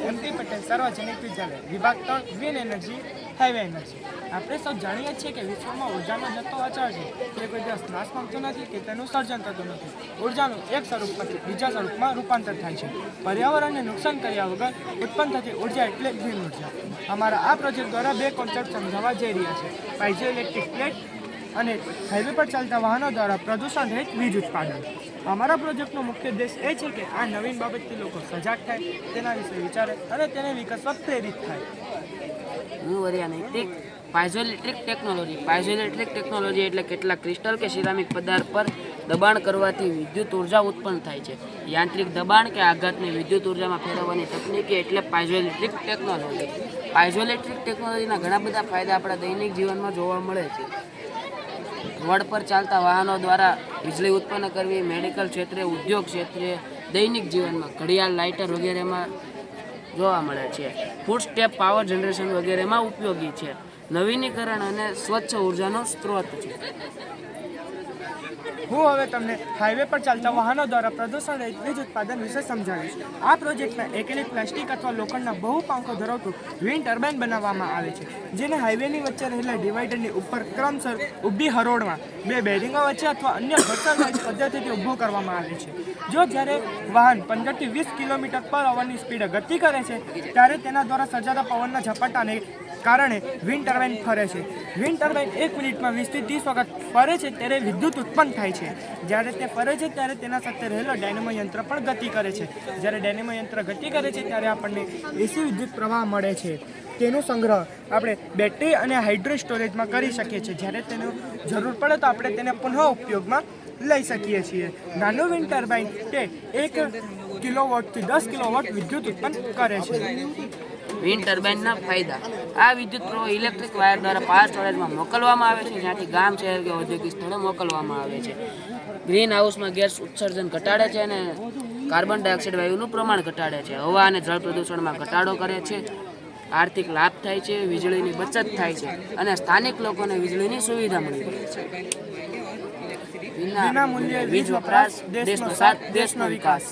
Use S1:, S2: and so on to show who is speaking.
S1: MT Patel સાર્વજનિક વિદ્યાલય વિભાગ 3 green energy highway energy. આપણે સૌ જાણીએ છીએ કે વિશ્વમાં ઉર્જાનો જથ્થો અચળ છે, તે કોઈ દિવસ નાશ પામતું નથી કે તેનું સર્જન થતું નથી। ઉર્જાનું એક સ્વરૂપમાંથી બીજા સ્વરૂપમાં રૂપાંતર થાય છે। પર્યાવરણને નુકસાન કર્યા વગર ઉત્પન્ન થતી ઉર્જા એટલે ગ્રીન ઉર્જા। અમારા આ પ્રોજેક્ટ દ્વારા બે કોન્સેપ્ટ સમજાવવા જઈ રહ્યા છે, પાઇઝો ઇલેક્ટ્રિક પ્લેટ અને હાઈવે પર ચાલતા વાહનો દ્વારા પ્રદૂષણ રહિત વીજ ઉત્પાદન। અમારા પ્રોજેક્ટનો મુખ્ય ઉદ્દેશ એ છે કે આ નવીન બાબતથી લોકો સજાગ થાય, તેના વિશે વિચારે અને તેને વિકસવા પ્રેરિત થાય।
S2: હું વરિયા નૈતિક પાઇઝોઇલેક્ટ્રિક ટેકનોલોજી એટલે કેટલાક ક્રિસ્ટલ કે સિરામિક પદાર્થ પર દબાણ કરવાથી વિદ્યુત ઉર્જા ઉત્પન્ન થાય છે। યાંત્રિક દબાણ કે આઘાતને વિદ્યુત ઉર્જામાં ફેરવવાની તકનીકી એટલે પાઇઝોઇલેક્ટ્રિક ટેકનોલોજી। પાઇઝોઇલેક્ટ્રિક ટેકનોલોજીના ઘણા બધા ફાયદા આપણા દૈનિક જીવનમાં જોવા મળે છે। રોડ પર ચાલતા વાહનો દ્વારા વીજળી ઉત્પન્ન કરવી, મેડિકલ ક્ષેત્રે, ઉદ્યોગ ક્ષેત્રે, દૈનિક જીવનમાં ઘડિયાળ, લાઇટર વગેરેમાં જોવા મળે છે। ફૂડ સ્ટેપ પાવર જનરેશન વગેરેમાં ઉપયોગી છે। નવીનીકરણ અને સ્વચ્છ ઉર્જાનો સ્ત્રોત છે।
S1: હું હવે તમને હાઈવે પર ચાલતા વાહનો દ્વારા પ્રદૂષણ રહિત વીજ ઉત્પાદન વિશે સમજાવીશ। આ પ્રોજેક્ટમાં એકેલી પ્લાસ્ટિક અથવા લોખંડના બહુ પાંખો ધરાવતું વિન્ડ ટર્બાઇન બનાવવામાં આવે છે, જેને હાઈવેની વચ્ચે રહેલા ડિવાઈડરની ઉપર ક્રમશર ઊભી હરોળમાં બે બેરિંગો વચ્ચે અથવા અન્ય ઘર્ષણ પદ્ધતિથી ઊભું કરવામાં આવે છે। જો જ્યારે વાહન 15 થી 20 કિલોમીટર પર અવરની સ્પીડે ગતિ કરે છે, ત્યારે તેના દ્વારા સર્જાતા પવનના ઝપાટાને કારણે વિન્ડ ટર્બાઇન ફરે છે। વિન્ડ ટર્બાઇન 1 મિનિટમાં 20 થી 30 વખત ફરે છે, ત્યારે વિદ્યુત ઉત્પન્ન થાય છે। જ્યારે તે ફરે છે ત્યારે તેના સાથે રહેલો ડાયનેમો યંત્ર પણ ગતિ કરે છે। જ્યારે ડાયનેમો યંત્ર ગતિ કરે છે ત્યારે આપણને એસી વિદ્યુત પ્રવાહ મળે છે। તેનો સંગ્રહ આપણે બેટરી અને હાઇડ્રો સ્ટોરેજમાં કરી શકીએ છીએ। જ્યારે તેનો જરૂર પડે તો આપણે તેને પુનઃ ઉપયોગમાં લઈ શકીએ છીએ। નાનું વિન્ડ ટર્બાઇન તે 1 કિલોવોટથી 10 કિલોવોટ વિદ્યુત ઉત્પન્ન કરે છે।
S2: વિન્ડ ટર્બાઇનના ફાયદા: આ વિદ્યુત પ્રવાહ ઇલેક્ટ્રિક વાયર દ્વારા પાવર સ્ટોરેજમાં મોકલવામાં આવે છે, જ્યાંથી ગામ, શહેર કે ઔદ્યોગિક સ્થળે મોકલવામાં આવે છે। ગ્રીન હાઉસમાં ગેસ ઉત્સર્જન ઘટાડે છે અને કાર્બન ડાયોક્સાઇડ વાયુનું પ્રમાણ ઘટાડે છે। હવા અને જળ પ્રદૂષણમાં ઘટાડો કરે છે। આર્થિક લાભ થાય છે, વીજળીની બચત થાય છે અને સ્થાનિક લોકોને વીજળીની સુવિધા મળી રહે છે।
S1: વિના મૂલ્યે વીજ વપરાશ, દેશનો સાથ, દેશનો વિકાસ।